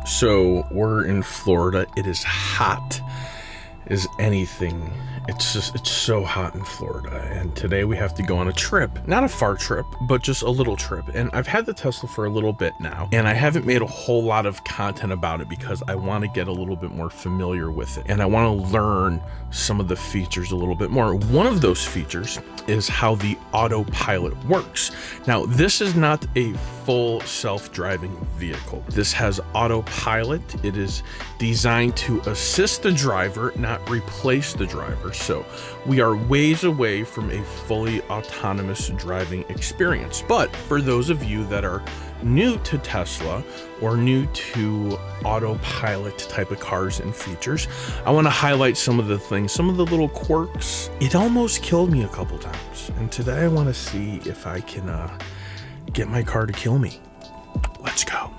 So we're in Florida. It is hot as anything. It's so hot in Florida, and today we have to go on a trip. Not a far trip, but just a little trip. And I've had the Tesla for a little bit now, and I haven't made a whole lot of content about it because I want to get a little bit more familiar with it, and I want to learn some of the features a little bit more. One of those features is how the autopilot works. Now, this is not a full self-driving vehicle. This has autopilot. It is designed to assist the driver, not replace the driver. So we are ways away from a fully autonomous driving experience. But for those of you that are new to Tesla or new to autopilot type of cars and features, I want to highlight some of the things, some of the little quirks. It almost killed me a couple times, and today I want to see if I can get my car to kill me. Let's go.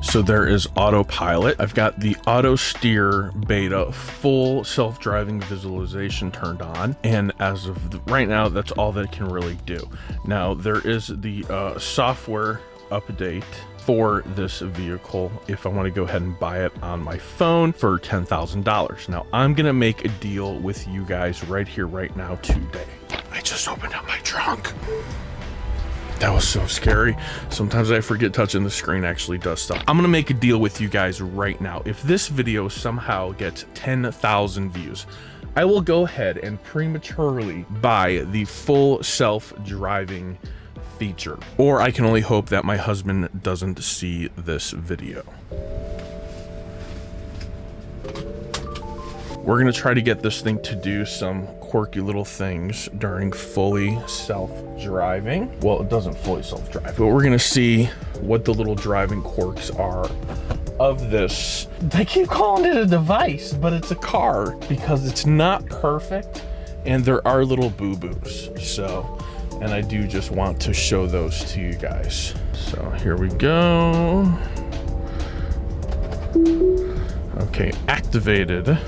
So there is autopilot. I've got the auto steer beta full self-driving visualization turned on, and as of right now, that's all that it can really do. Now there is the software update for this vehicle if I want to go ahead and buy it on my phone for $10,000. Now I'm gonna make a deal with you guys right here, right now, today. I just opened up my trunk. That was so scary. Sometimes I forget touching the screen actually does stuff. I'm gonna make a deal with you guys right now. If this video somehow gets 10,000 views, I will go ahead and prematurely buy the full self-driving feature. Or I can only hope that my husband doesn't see this video. We're gonna try to get this thing to do some quirky little things during fully self-driving. Well, it doesn't fully self-drive, but we're gonna see what the little driving quirks are of this. They keep calling it a device, but it's a car because it's not perfect and there are little boo-boos. So, and I do just want to show those to you guys. So here we go. Okay, activated.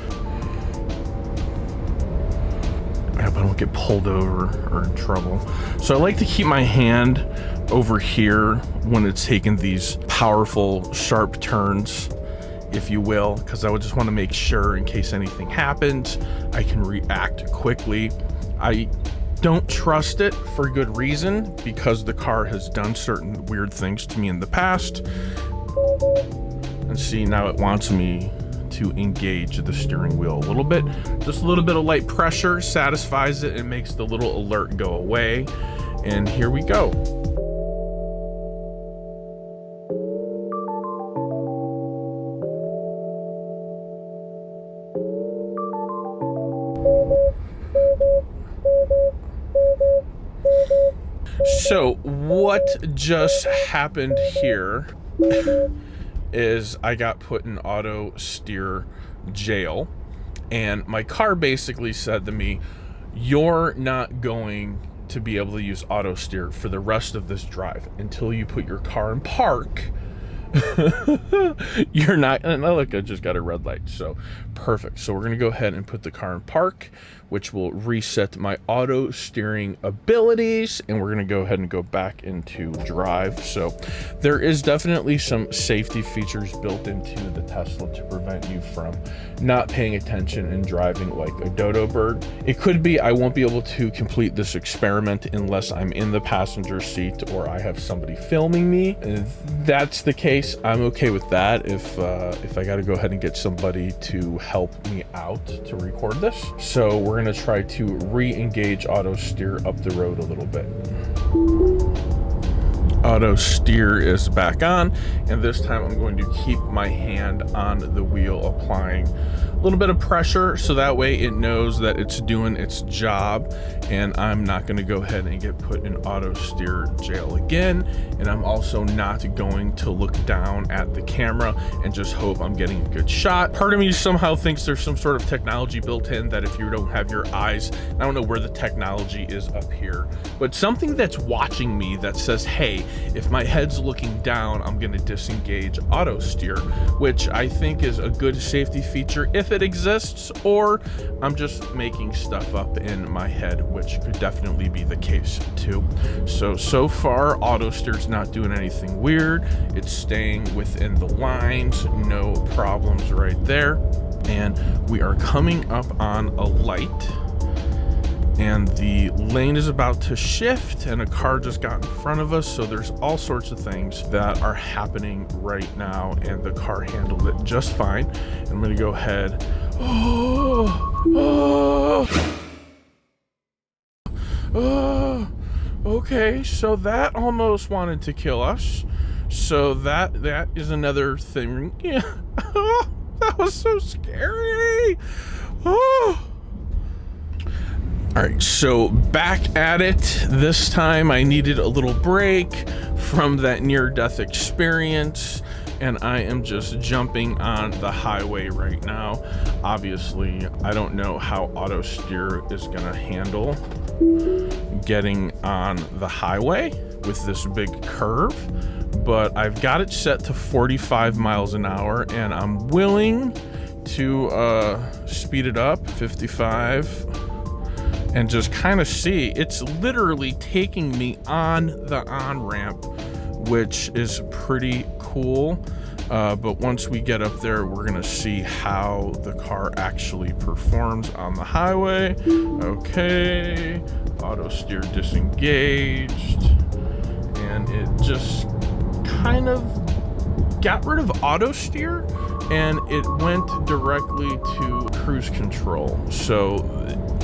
I hope I don't get pulled over or in trouble. So I like to keep my hand over here when it's taking these powerful, sharp turns, if you will, because I would just want to make sure in case anything happens, I can react quickly. I don't trust it for good reason because the car has done certain weird things to me in the past. And see, now it wants me to engage the steering wheel a little bit. Just a little bit of light pressure satisfies it and makes the little alert go away. And here we go. So what just happened here is I got put in auto steer jail, and my car basically said to me, you're not going to be able to use auto steer for the rest of this drive until you put your car in park. You're not, and look, I just got a red light, so perfect. So we're gonna go ahead and put the car in park, which will reset my auto steering abilities, and we're gonna go ahead and go back into drive. So there is definitely some safety features built into the Tesla to prevent you from not paying attention and driving like a dodo bird. It could be I won't be able to complete this experiment unless I'm in the passenger seat or I have somebody filming me. If that's the case, I'm okay with that. If I got to go ahead and get somebody to help me out to record this. So we're gonna try to re-engage auto steer up the road a little bit. Auto steer is back on, and this time I'm going to keep my hand on the wheel, applying a little bit of pressure so that way it knows that it's doing its job, and I'm not going to go ahead and get put in auto steer jail again. And I'm also not going to look down at the camera and just hope I'm getting a good shot. Part of me somehow thinks there's some sort of technology built in that if you don't have your eyes, I don't know where the technology is up here, but something that's watching me that says, hey, if my head's looking down, I'm going to disengage auto steer, which I think is a good safety feature if if it exists, or I'm just making stuff up in my head, which could definitely be the case too. So far, auto steer's not doing anything weird. It's staying within the lines, no problems right there. And we are coming up on a light, and the lane is about to shift, and a car just got in front of us. So there's all sorts of things that are happening right now, and the car handled it just fine. And I'm gonna go ahead. Okay, so that almost wanted to kill us. So that is another thing. Yeah. That was so scary. All right, so back at it. This time I needed a little break from that near-death experience, and I am just jumping on the highway right now. Obviously, I don't know how auto steer is gonna handle getting on the highway with this big curve, but I've got it set to 45 miles an hour, and I'm willing to speed it up 55 and just kind of see. It's literally taking me on the on-ramp, which is pretty cool. But once we get up there, we're gonna see how the car actually performs on the highway. Okay, auto steer disengaged, and it just kind of got rid of auto steer, and it went directly to cruise control. So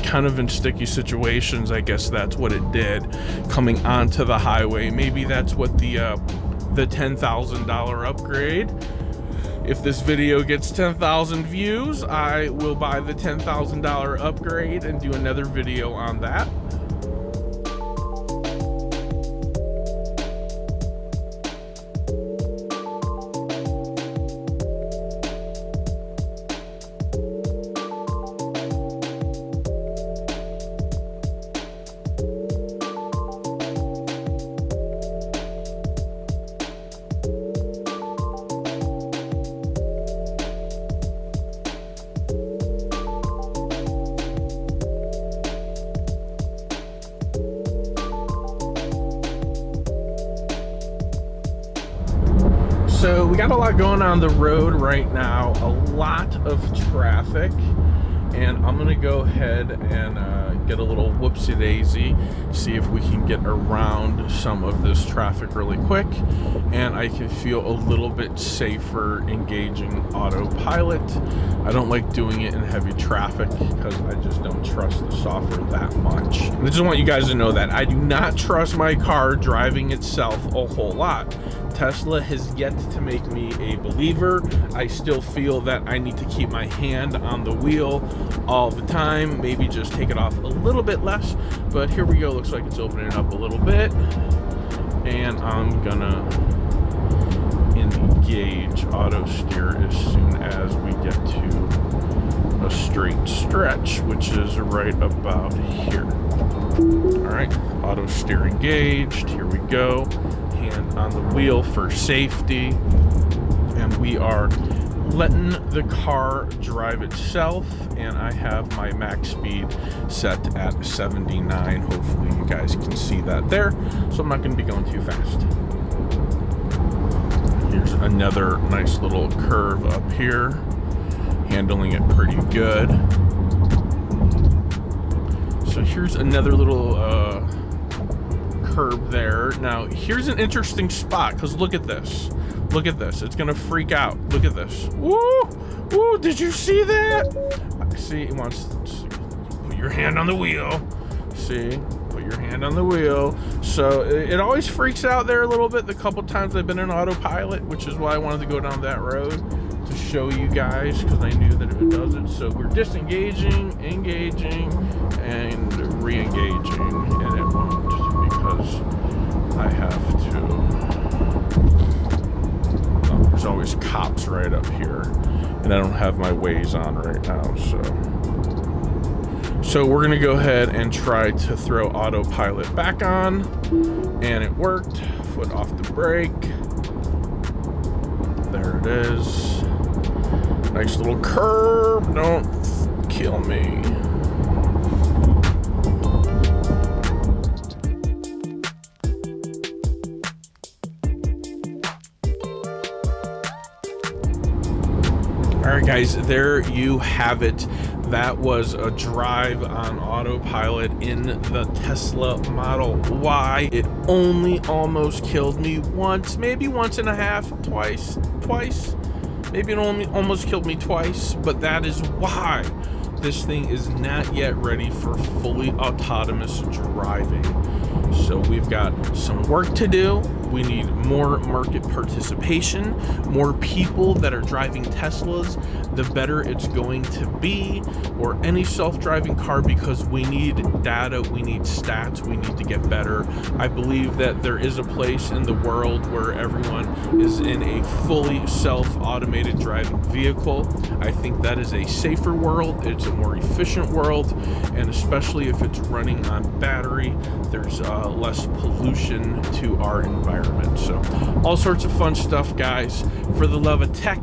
kind of in sticky situations, I guess that's what it did, coming onto the highway. Maybe that's what the $10,000 upgrade. If this video gets 10,000 views, I will buy the $10,000 upgrade and do another video on that. So we got a lot going on the road right now, a lot of traffic, and I'm gonna go ahead and get a little whoopsie daisy, see if we can get around some of this traffic really quick, and I can feel a little bit safer engaging autopilot. I don't like doing it in heavy traffic because I just don't trust the software that much. And I just want you guys to know that I do not trust my car driving itself a whole lot. Tesla has yet to make me a believer. I still feel that I need to keep my hand on the wheel all the time, maybe just take it off a little bit less, but here we go. Looks like it's opening up a little bit, and I'm gonna engage auto steer as soon as we get to a straight stretch, which is right about here. All right, auto steer engaged. Here we go. Hand on the wheel for safety, and we are letting the car drive itself, and I have my max speed set at 79. Hopefully you guys can see that there, so I'm not going to be going too fast. Here's another nice little curve up here, handling it pretty good. So here's another little curb there. Now here's an interesting spot, because look at this. Look at this. It's gonna freak out. Look at this. Woo! Woo! Did you see that? See, it wants to put your hand on the wheel. See? Put your hand on the wheel. So it always freaks out there a little bit the couple times I've been in autopilot, which is why I wanted to go down that road to show you guys, because I knew that if it does it. So we're disengaging, engaging, and re-engaging, and it won't, because I have to. There's always cops right up here, and I don't have my Waze on right now, so we're gonna go ahead and try to throw autopilot back on, and it worked. Foot off the brake. There it is. Nice little curb. Don't kill me. All right, guys, there you have it. That was a drive on autopilot in the Tesla Model Y. It only almost killed me once, maybe once and a half, twice. Maybe it only almost killed me twice, but that is why this thing is not yet ready for fully autonomous driving. So we've got some work to do. We need more market participation, more people that are driving Teslas, the better it's going to be, or any self-driving car, because we need data, we need stats, we need to get better. I believe that there is a place in the world where everyone is in a fully self-automated driving vehicle. I think that is a safer world, it's a more efficient world, and especially if it's running on battery, there's less pollution to our environment. So all sorts of fun stuff, guys. For the love of tech,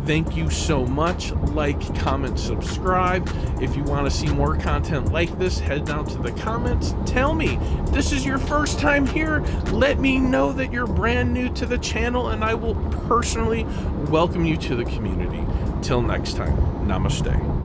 thank you so much. Like, comment, subscribe. If you want to see more content like this, head down to the comments. Tell me, this is your first time here. Let me know that you're brand new to the channel, and I will personally welcome you to the community. Till next time, namaste.